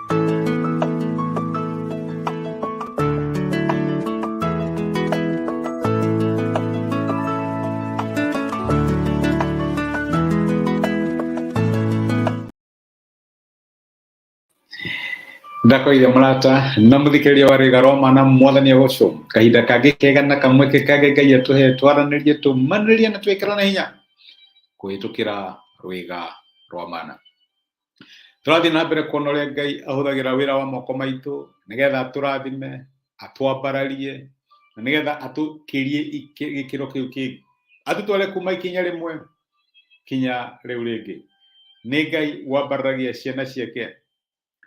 Ndakoire murata namuthikiriria wari garoma na mwathani goco kahinda kage kega na kamwe kage Ngai atuhe twaranirie tumaniririe na twikirana hinya kuhitukira rwiga rwa mana. Turathi na mbere kuona uria Ngai ahuthagira wira wa moko maitu nigetha aturathime atwambararie na nigetha atukirie gikiro kiu kingi atutware kuma ikinya rimwe kinya riu ringi. Ni Ngai wambararagia ciana ciake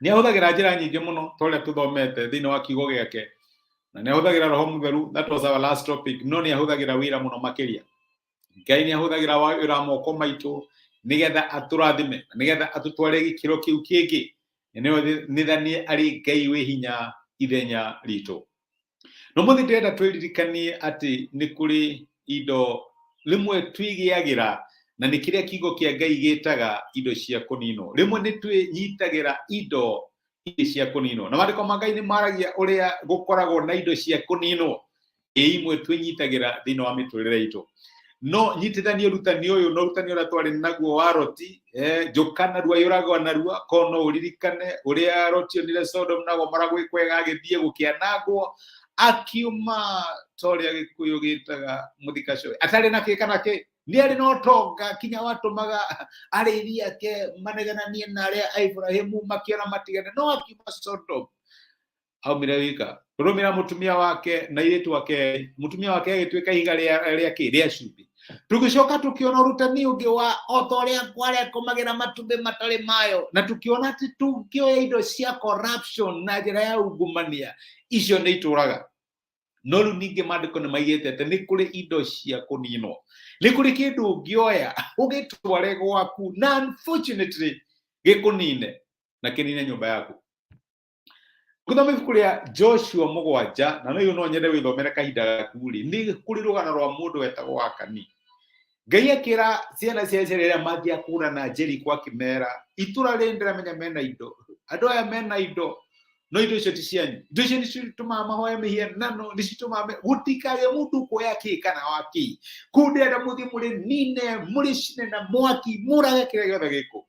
ni ahuthagira njira nyingi muno toria tuthomete thiini wa kiugo giake na ni ahuthagira Roho Mutheru. That was our last topic. No ni ahuthagira wira muno makiria. Ngai ni ahuthagira wira wa moko maitu nigetha aturathime nigetha atutware gikiro kiu kingi. Nithanie ari Ngai wi hinya ithenya ritu. No muthi ndenda twiririkanie ati ni kuri indo rimwe twigiagira na ni kiria kiugo kia Ngai gitaga indo cia kunino. Rimwe ni twinyitagira indo cia kunino na mariko ma Ngai ni maragia uria gukoragwo na indo cia kunino imwe twinyitagira thiini wa miturire itu. No nyitithanie rutani uyu no rutani uria twari naguo wa Roti njukana rua yuragwa na rua kono uririkane uria Roti onire Sodom na Gomora gwikwega agithie gukianangwo akiuma toria gikuyu gitaga muthikaco atari na kikana ke ni ari no tonga kinya watumaga ariria ke manegananie na aria Ibrahimu makiona matigane no akiuma Sodom aumire wika rumira mutumia wake na iritu wake mutumia wake agitwika ihiga ria cumbĩ. Tugicoka tukiona urutani ungi wa otoria kware komagira matumbe matari mayo na tukiona ati tukioya indo cia corruption na njira ya ungumania icio ni ituraga. No riu ningi mandiko ni maigite ati ni kuri indo cia kunino ni kuri kindu ungioya ugitware gwaku na unfortunately gikunine na kinine nyumba yaku. Kuthoma ibuku ria Joshua 7 na no nyende withomere kahinda gaku ri ni kuri rugano rwa mundu wetagwo Akani. Ngai akira ciana cia Isiraeli mathia kura na Jeriko akimera itura rindira menya mena indo andu aya mena indo no indo icio ti cianyu indo icio nicituma mahoya mihianano nicituma gutikage mundu kuoya ki kana waki kundenda muthi muri nine muri cine na mwaki murage kiria giothe giku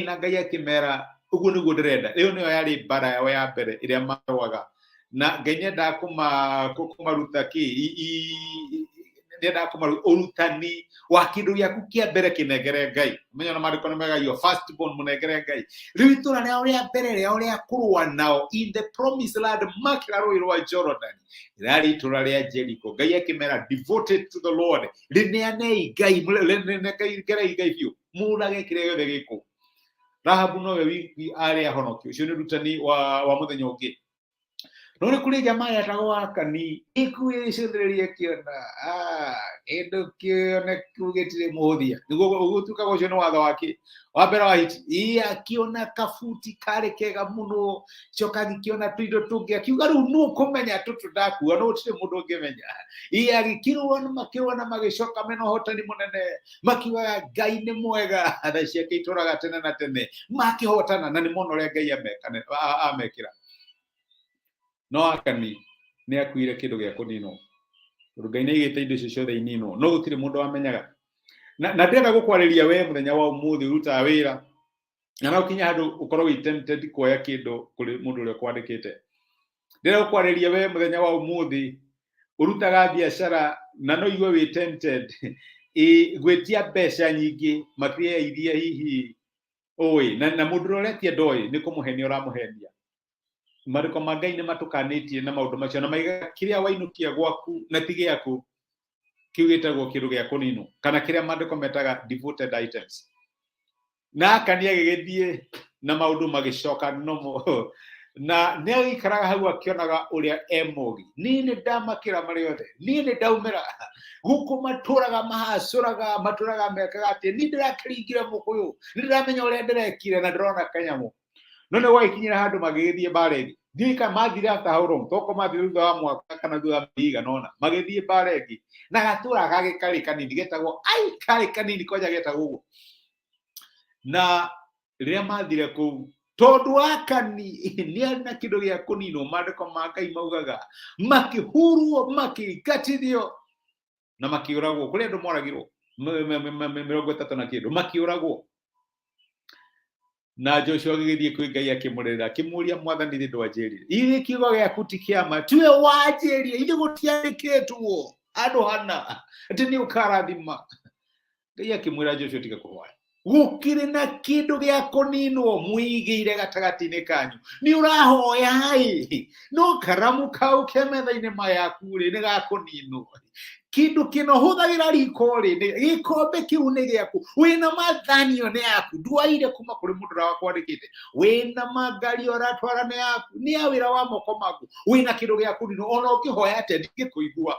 na Ngai akimera uguo niguo ndirenda. Iyo niyo yari bara yao ya mbere iria marwaga na Ngai nienda kumaruta nienda kumaruta urutani wa kindu giaku kia mbere kinegere Ngai. Menya na mariko na mega your first born munegere Ngai. Riu itura rĩao rĩa mbere rĩao rĩa kurwa nao in the promised land makira rũĩ rwa Jordan rĩarĩ itura rĩa Jericho. Ngai akimera devoted to the Lord rineanei Ngai rineanei Ngai biũ murage kiria giothe giku. Rahabu nowe wiki ari ahonoki ucio ni rutani wa muthenya ungi. No ni kuri jamaa yetagwo Akani ikuicithiririe kiona endo kiona kugitire muthia niguo ugutuka ucio ni watho wake wa mbere wa hiti akiona kafuti kare kega muno coka gikiona tuindo tungi akiuga riu no kumenya tutu ndakua no tire mundu ungimenya agikirwa na magicoka mena hotani munene makiwa Ngai ni mwega tha ciake ituraga tene na tene makihotana na ni mono ria Ngai amekira. No Akani ni akuire kindu gia kunino Ngai ni igite indo icio ciothe inino no gutire mundu wamenyaga na ndenda gukwariria we muthenya wa umuthi uruta wira na no kinya handu ukorwo wi tempted kuoya kindu kuri mundu uria kwandikite. Ndenda gukwariria we muthenya wa umuthi urutaga biashara na no iwe wi tempted gwetia mbeca nyingi makria iria hihi oi na mundu uria tie ndoi ni kumuhenia uramuhenia. Mariko ma Ngai ni matukanitie na maundu macio na maiga kiria wainukia gwaku na ti giaku kiugitagwo kindu gia kunino kana kiria mandiko metaga devoted items. Na Akani agigithie na maundu magicoka no na ni aikaraga hau akionaga uria emogi ni ndamakira mari yothe ni ndaumira guku maturaga mahacuraga maturaga mekaga ati ni ndirakiringira mukuyu ni ndiramenya uria ndirekire na ndirona kanyamu. No ne waikinyira handu magithie baregi ndika mathire atahuro toko mathire thutha wa mwaka kana thutha wa miga nona magithie baregi na gatura gage kari kanini getagwo kari kanini koja getagwo na riria mathire ku tondu akani ni na kindo gya kunino mandiko ma Ngai maugaga makihurwo makikatithio na makiuragwo kuri andu moragirwo 30 na kindu makiuragwo na Joshua agithie kwi Ngai akimurira akimuria mwathani thi ndwanjirire iri kiugo gyaku ti kiama tiwe wanjirie iri gutiandikitwo andu hana ati ni ukarathima Ngai akimwira Joshua tiga kuhoya gukire na kindu gya kuninwo muigire gatagati-ini kanyu ni urahoya hai no karamu kau kemetha-ini mayaku ri ni gakuninwo kindu kino huthagira riko ri gikombe kiu ni giaku wina mathanio ni yaku ndwaire kuma kuri mundu ra wakwandikite wina magari oratwara ni yaku ni awira wa moko maku wina kindu gya kunino ona ukihoya ate ndingikuigua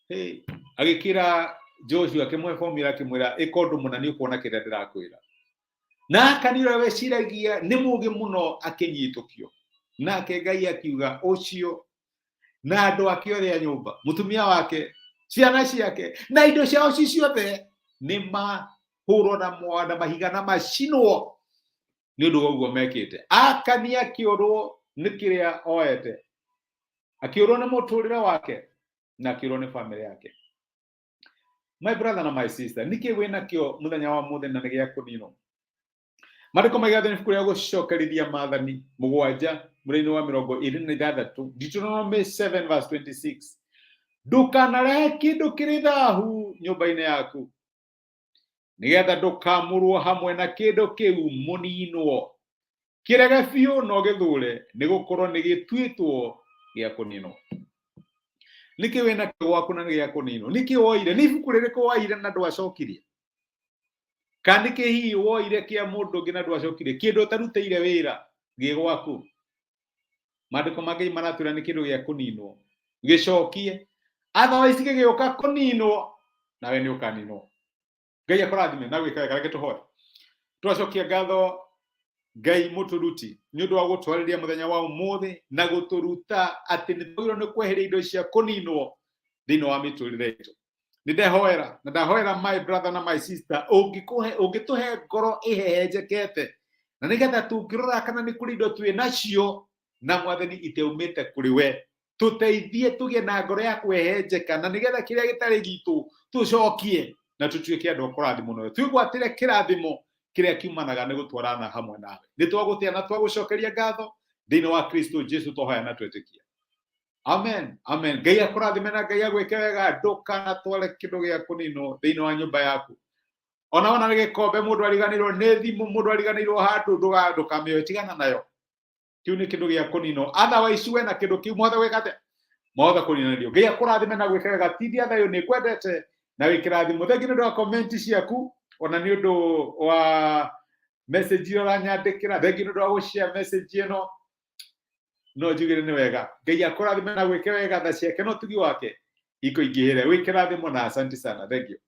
hey agikira Joshua akimwe formula akimwira ikondu muna ni ukuona kire ndirakwira na kanira weciragia ni mugi muno akinyitukio nake Ngai akiuga ucio na andu akiothe a nyumba mutumia wake ciana ciake na indo ciao ciothe ni mahurwo na mwana mahiga na macinwo ni undu uguo mekite akani akiorwo ni kiria oete akiorwo na muturire wake na akiorwo ni family yake. My brother na my sister niki wina kio muthenya wa muthe na nigia kunino mariko magathi ni fukuria gucokerithia mathani mugwanja murini wa 26 Deuteronomy 7:26 ndukanarehe kindu kiri thahu nyumba-ini yaku nigetha ndukamurwo hamwe na kindu kiu muninwo kirege biu no githure ni gukorwo ni gitwitwo gia kunino niki wina kio gwaku na gia kunino niki woire ni ibuku ririko woire na ndwacokirie kandi kihi woire kia mundu ngina ndwacokirie kindu tarutire wira gi gwaku mandiko magai maratwira ni kindu gia kuninwo gicokie otherwise gigioka kuninwo nawe ni ukaninwo. Ngai akurathime na gwika wega gituhoe twacokia ngatho Ngai muturuti ni undu wa gutwariria muthenya wa umuthi na guturuta ati ni twiro ni kweheria indo cia kuninwo thini wa miturire itu ni ndehoera na ndahoera my brother na my sister ungituhe ngoro ihehenjekete na nigetha tungirora kana ni kuri indo twi nacio na mwathani iteumite kuri we tuteithie tugie na ngoro ya kwehenjeka na nigetha kiria gitari gitu tucokie na tutuike andu akurathimo no twigwatire kirathimo kiria kiumanaga ni gutwarana hamwe nawe ni twagutia na twagucokeria ngatho thini wa Kristo Jesu twahoya na twetikia amen amen. Ngai akurathime na Ngai agwike wega ndukana tware kindu gia kunino thini wa nyumba yaku ona ni gikombe mundu ariganirwo ni thimu mundu ariganirwo handu ndukamioe tigana nayo kiu ni kindu gia kunino otherwise we na kindu kiu mothe wekate mothe kuninanio. Ngai akurathime na gwike wega tithia thayo ni kwendete na wikirathimo thengi ni ndo comment ciaku ona ni undu wa message yo ranyandikira thengi ni ndo wa share message ino no njugire ni wega. Ngai akurathime na gwike wega tha ciake no tugi wake iko ingihire wikirathimo na asante sana. Thank you.